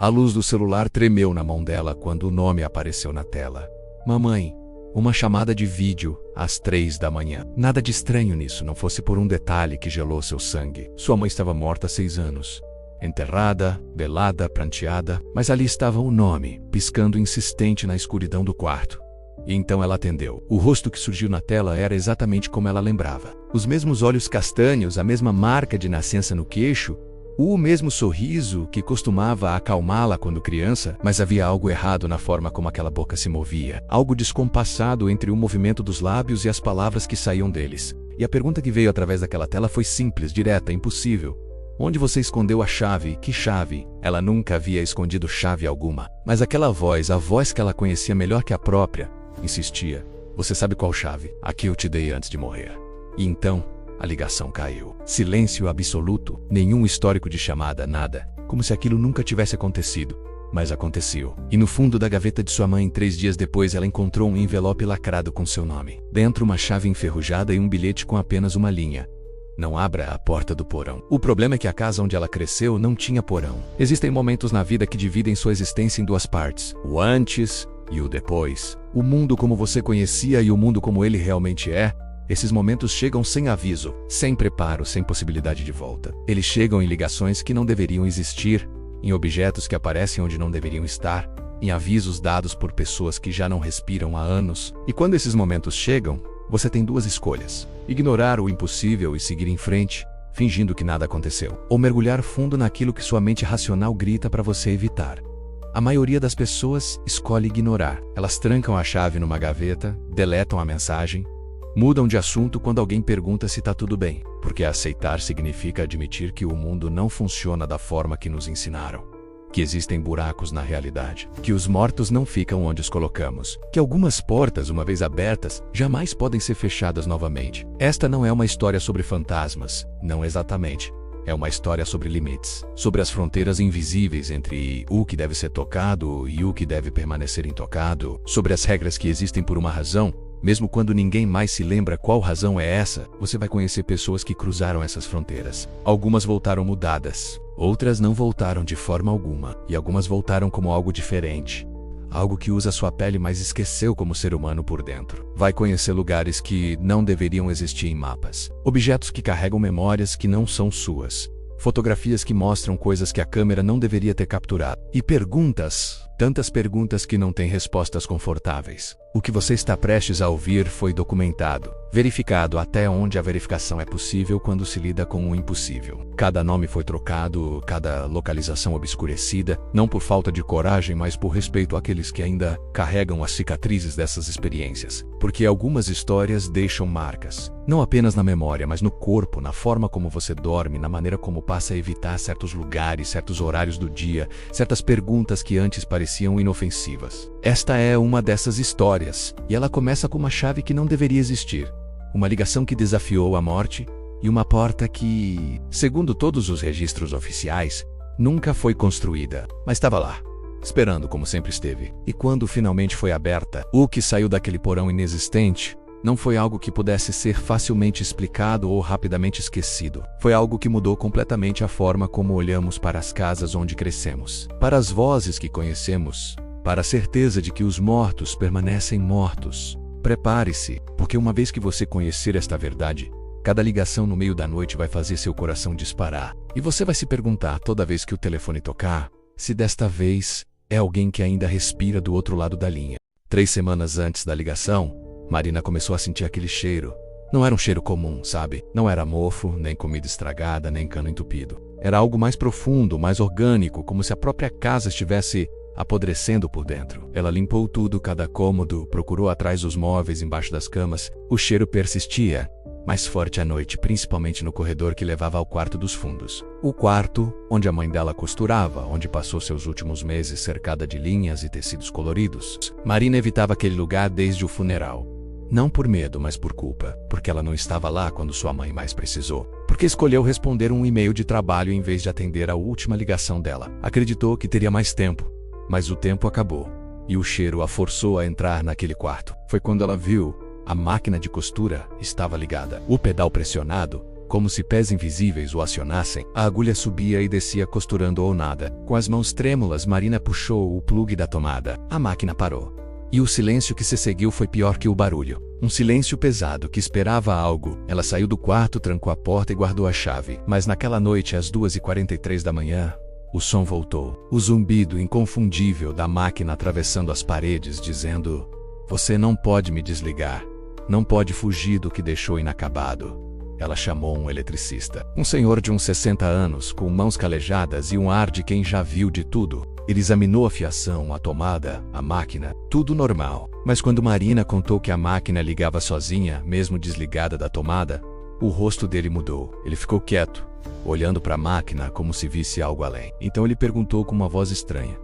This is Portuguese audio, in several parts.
A luz do celular tremeu na mão dela quando o nome apareceu na tela. Mamãe, uma chamada de vídeo às 3 da manhã. Nada de estranho nisso, não fosse por um detalhe que gelou seu sangue. Sua mãe estava morta há 6 anos. Enterrada, velada, pranteada, mas ali estava o nome, piscando insistente na escuridão do quarto. E então ela atendeu. O rosto que surgiu na tela era exatamente como ela lembrava. Os mesmos olhos castanhos, a mesma marca de nascença no queixo, o mesmo sorriso que costumava acalmá-la quando criança, mas havia algo errado na forma como aquela boca se movia. Algo descompassado entre o movimento dos lábios e as palavras que saíam deles. E a pergunta que veio através daquela tela foi simples, direta, impossível. Onde você escondeu a chave? Que chave? Ela nunca havia escondido chave alguma. Mas aquela voz, a voz que ela conhecia melhor que a própria, insistia. Você sabe qual chave? A que eu te dei antes de morrer. E então, a ligação caiu. Silêncio absoluto, nenhum histórico de chamada, nada. Como se aquilo nunca tivesse acontecido. Mas aconteceu. E no fundo da gaveta de sua mãe, 3 dias depois, ela encontrou um envelope lacrado com seu nome. Dentro, uma chave enferrujada e um bilhete com apenas uma linha. Não abra a porta do porão. O problema é que a casa onde ela cresceu não tinha porão. Existem momentos na vida que dividem sua existência em 2 partes. O antes e o depois. O mundo como você conhecia e o mundo como ele realmente é. Esses momentos chegam sem aviso, sem preparo, sem possibilidade de volta. Eles chegam em ligações que não deveriam existir, em objetos que aparecem onde não deveriam estar, em avisos dados por pessoas que já não respiram há anos. E quando esses momentos chegam, você tem 2 escolhas: ignorar o impossível e seguir em frente, fingindo que nada aconteceu, ou mergulhar fundo naquilo que sua mente racional grita para você evitar. A maioria das pessoas escolhe ignorar. Elas trancam a chave numa gaveta, deletam a mensagem, mudam de assunto quando alguém pergunta se está tudo bem, porque aceitar significa admitir que o mundo não funciona da forma que nos ensinaram. Que existem buracos na realidade, que os mortos não ficam onde os colocamos, que algumas portas, uma vez abertas, jamais podem ser fechadas novamente. Esta não é uma história sobre fantasmas, não exatamente. É uma história sobre limites, sobre as fronteiras invisíveis entre o que deve ser tocado e o que deve permanecer intocado, sobre as regras que existem por uma razão. Mesmo quando ninguém mais se lembra qual razão é essa, você vai conhecer pessoas que cruzaram essas fronteiras. Algumas voltaram mudadas, outras não voltaram de forma alguma, e algumas voltaram como algo diferente. Algo que usa sua pele, mas esqueceu como ser humano por dentro. Vai conhecer lugares que não deveriam existir em mapas. Objetos que carregam memórias que não são suas. Fotografias que mostram coisas que a câmera não deveria ter capturado. E perguntas, tantas perguntas que não têm respostas confortáveis. O que você está prestes a ouvir foi documentado, verificado até onde a verificação é possível quando se lida com o impossível. Cada nome foi trocado, cada localização obscurecida, não por falta de coragem, mas por respeito àqueles que ainda carregam as cicatrizes dessas experiências. Porque algumas histórias deixam marcas, não apenas na memória, mas no corpo, na forma como você dorme, na maneira como passa a evitar certos lugares, certos horários do dia, certas perguntas que antes pareciam inofensivas. Esta é uma dessas histórias, e ela começa com uma chave que não deveria existir, uma ligação que desafiou a morte e uma porta que, segundo todos os registros oficiais, nunca foi construída, mas estava lá, esperando como sempre esteve. E quando finalmente foi aberta, o que saiu daquele porão inexistente não foi algo que pudesse ser facilmente explicado ou rapidamente esquecido. Foi algo que mudou completamente a forma como olhamos para as casas onde crescemos, para as vozes que conhecemos, para a certeza de que os mortos permanecem mortos. Prepare-se, porque uma vez que você conhecer esta verdade, cada ligação no meio da noite vai fazer seu coração disparar. E você vai se perguntar toda vez que o telefone tocar, se desta vez é alguém que ainda respira do outro lado da linha. 3 semanas antes da ligação, Marina começou a sentir aquele cheiro. Não era um cheiro comum, sabe? Não era mofo, nem comida estragada, nem cano entupido. Era algo mais profundo, mais orgânico, como se a própria casa estivesse apodrecendo por dentro. Ela limpou tudo, cada cômodo, procurou atrás dos móveis, embaixo das camas. O cheiro persistia, mais forte à noite, principalmente no corredor que levava ao quarto dos fundos. O quarto onde a mãe dela costurava, onde passou seus últimos meses cercada de linhas e tecidos coloridos. Marina evitava aquele lugar desde o funeral. Não por medo, mas por culpa, porque ela não estava lá quando sua mãe mais precisou. Porque escolheu responder um e-mail de trabalho em vez de atender a última ligação dela. Acreditou que teria mais tempo, mas o tempo acabou, e o cheiro a forçou a entrar naquele quarto. Foi quando ela viu: a máquina de costura estava ligada. O pedal pressionado, como se pés invisíveis o acionassem. A agulha subia e descia costurando ou nada. Com as mãos trêmulas, Marina puxou o plugue da tomada. A máquina parou. E o silêncio que se seguiu foi pior que o barulho. Um silêncio pesado que esperava algo. Ela saiu do quarto, trancou a porta e guardou a chave. Mas naquela noite, às 2h43 da manhã, o som voltou. O zumbido inconfundível da máquina atravessando as paredes, dizendo: "Você não pode me desligar. Não pode fugir do que deixou inacabado." Ela chamou um eletricista. Um senhor de uns 60 anos, com mãos calejadas e um ar de quem já viu de tudo. Ele examinou a fiação, a tomada, a máquina, tudo normal. Mas quando Marina contou que a máquina ligava sozinha, mesmo desligada da tomada, o rosto dele mudou. Ele ficou quieto, olhando para a máquina como se visse algo além. Então ele perguntou com uma voz estranha: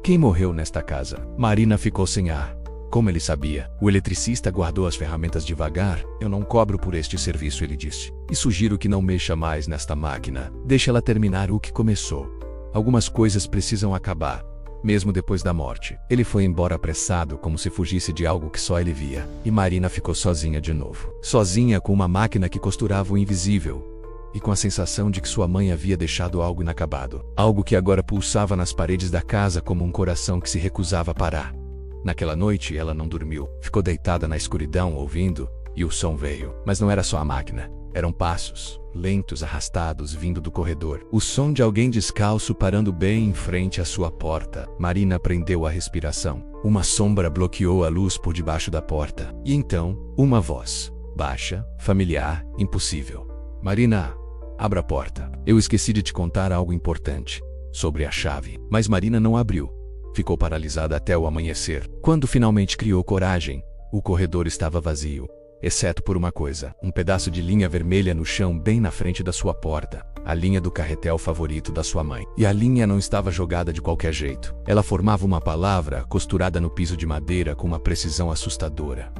"Quem morreu nesta casa?" Marina ficou sem ar. Como ele sabia? O eletricista guardou as ferramentas devagar. "Eu não cobro por este serviço", ele disse. "E sugiro que não mexa mais nesta máquina. Deixe ela terminar o que começou. Algumas coisas precisam acabar, mesmo depois da morte." Ele foi embora apressado, como se fugisse de algo que só ele via. E Marina ficou sozinha de novo. Sozinha com uma máquina que costurava o invisível. E com a sensação de que sua mãe havia deixado algo inacabado. Algo que agora pulsava nas paredes da casa como um coração que se recusava a parar. Naquela noite, ela não dormiu. Ficou deitada na escuridão, ouvindo, e o som veio. Mas não era só a máquina. Eram passos, lentos, arrastados, vindo do corredor. O som de alguém descalço parando bem em frente à sua porta. Marina prendeu a respiração. Uma sombra bloqueou a luz por debaixo da porta. E então, uma voz. Baixa, familiar, impossível. "Marina, abra a porta. Eu esqueci de te contar algo importante. Sobre a chave." Mas Marina não abriu. Ficou paralisada até o amanhecer. Quando finalmente criou coragem, o corredor estava vazio. Exceto por uma coisa: um pedaço de linha vermelha no chão bem na frente da sua porta. A linha do carretel favorito da sua mãe. E a linha não estava jogada de qualquer jeito. Ela formava uma palavra costurada no piso de madeira com uma precisão assustadora.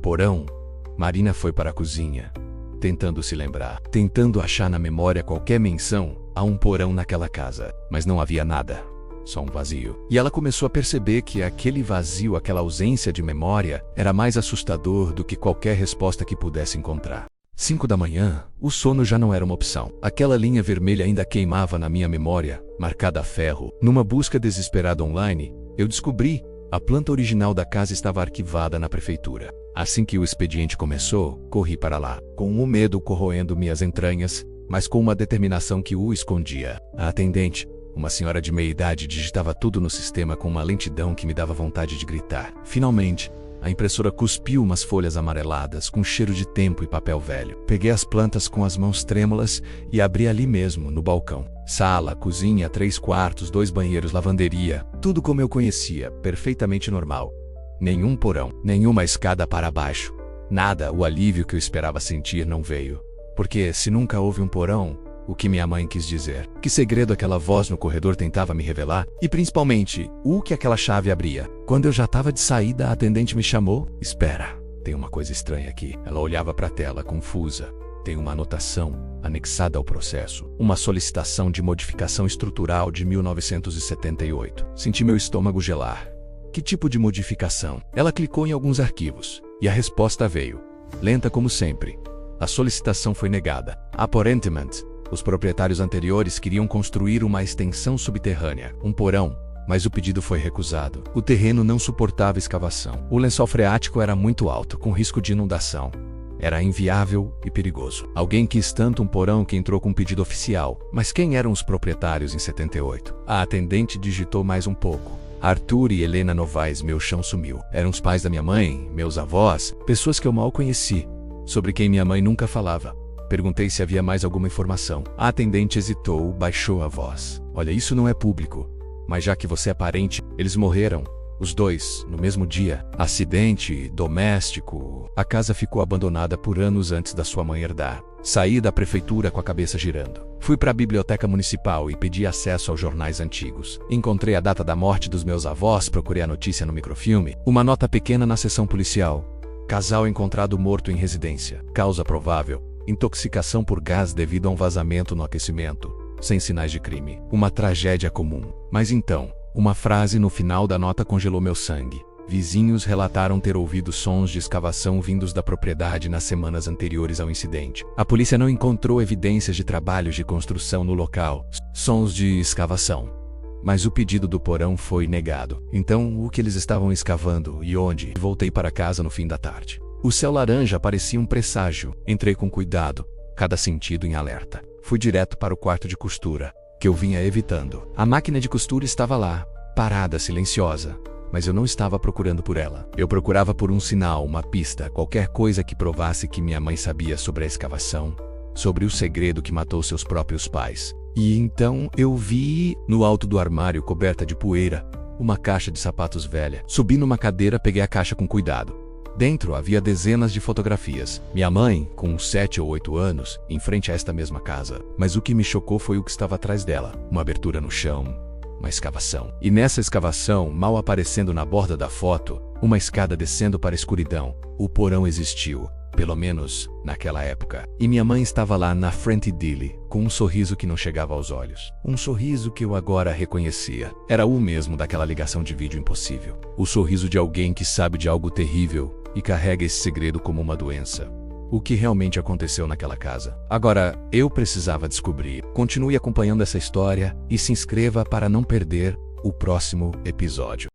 Porão. Marina foi para a cozinha, tentando se lembrar, tentando achar na memória qualquer menção a um porão naquela casa. Mas não havia nada. Só um vazio. E ela começou a perceber que aquele vazio, aquela ausência de memória, era mais assustador do que qualquer resposta que pudesse encontrar. 5 da manhã, o sono já não era uma opção. Aquela linha vermelha ainda queimava na minha memória, marcada a ferro. Numa busca desesperada online, eu descobri: a planta original da casa estava arquivada na prefeitura. Assim que o expediente começou, corri para lá, com o medo corroendo minhas entranhas, mas com uma determinação que o escondia. A atendente, uma senhora de meia idade, digitava tudo no sistema com uma lentidão que me dava vontade de gritar. Finalmente, a impressora cuspiu umas folhas amareladas com cheiro de tempo e papel velho. Peguei as plantas com as mãos trêmulas e abri ali mesmo, no balcão. Sala, cozinha, 3 quartos, 2 banheiros, lavanderia. Tudo como eu conhecia, perfeitamente normal. Nenhum porão, nenhuma escada para baixo. Nada. O alívio que eu esperava sentir não veio. Porque, se nunca houve um porão, o que minha mãe quis dizer? Que segredo aquela voz no corredor tentava me revelar? E principalmente, o que aquela chave abria? Quando eu já estava de saída, a atendente me chamou. "Espera, tem uma coisa estranha aqui." Ela olhava para a tela, confusa. "Tem uma anotação anexada ao processo. Uma solicitação de modificação estrutural de 1978. Senti meu estômago gelar. "Que tipo de modificação?" Ela clicou em alguns arquivos. E a resposta veio. Lenta como sempre. A solicitação foi negada. Aparentemente, os proprietários anteriores queriam construir uma extensão subterrânea, um porão, mas o pedido foi recusado. O terreno não suportava escavação. O lençol freático era muito alto, com risco de inundação. Era inviável e perigoso. Alguém quis tanto um porão que entrou com um pedido oficial. Mas quem eram os proprietários em 78? A atendente digitou mais um pouco. Arthur e Helena Novaes. Meu chão sumiu. Eram os pais da minha mãe, meus avós, pessoas que eu mal conheci, sobre quem minha mãe nunca falava. Perguntei se havia mais alguma informação. A atendente hesitou, baixou a voz. "Olha, isso não é público. Mas já que você é parente, eles morreram. Os 2, no mesmo dia. Acidente doméstico." A casa ficou abandonada por anos antes da sua mãe herdar. Saí da prefeitura com a cabeça girando. Fui para a biblioteca municipal e pedi acesso aos jornais antigos. Encontrei a data da morte dos meus avós, procurei a notícia no microfilme. Uma nota pequena na seção policial. Casal encontrado morto em residência. Causa provável: intoxicação por gás devido a um vazamento no aquecimento. Sem sinais de crime. Uma tragédia comum. Mas então, uma frase no final da nota congelou meu sangue. Vizinhos relataram ter ouvido sons de escavação vindos da propriedade nas semanas anteriores ao incidente. A polícia não encontrou evidências de trabalhos de construção no local, sons de escavação. Mas o pedido do porão foi negado. Então, o que eles estavam escavando e onde? Voltei para casa no fim da tarde. O céu laranja parecia um presságio. Entrei com cuidado, cada sentido em alerta. Fui direto para o quarto de costura, que eu vinha evitando. A máquina de costura estava lá, parada, silenciosa. Mas eu não estava procurando por ela. Eu procurava por um sinal, uma pista, qualquer coisa que provasse que minha mãe sabia sobre a escavação, sobre o segredo que matou seus próprios pais. E então eu vi, no alto do armário coberta de poeira, uma caixa de sapatos velha. Subi numa cadeira, peguei a caixa com cuidado. Dentro havia dezenas de fotografias. Minha mãe, com uns 7 ou 8 anos, em frente a esta mesma casa. Mas o que me chocou foi o que estava atrás dela. Uma abertura no chão. Uma escavação. E nessa escavação, mal aparecendo na borda da foto, uma escada descendo para a escuridão. O porão existiu, pelo menos naquela época. E minha mãe estava lá na frente dele, com um sorriso que não chegava aos olhos. Um sorriso que eu agora reconhecia. Era o mesmo daquela ligação de vídeo impossível. O sorriso de alguém que sabe de algo terrível e carrega esse segredo como uma doença. O que realmente aconteceu naquela casa. Agora, eu precisava descobrir. Continue acompanhando essa história e se inscreva para não perder o próximo episódio.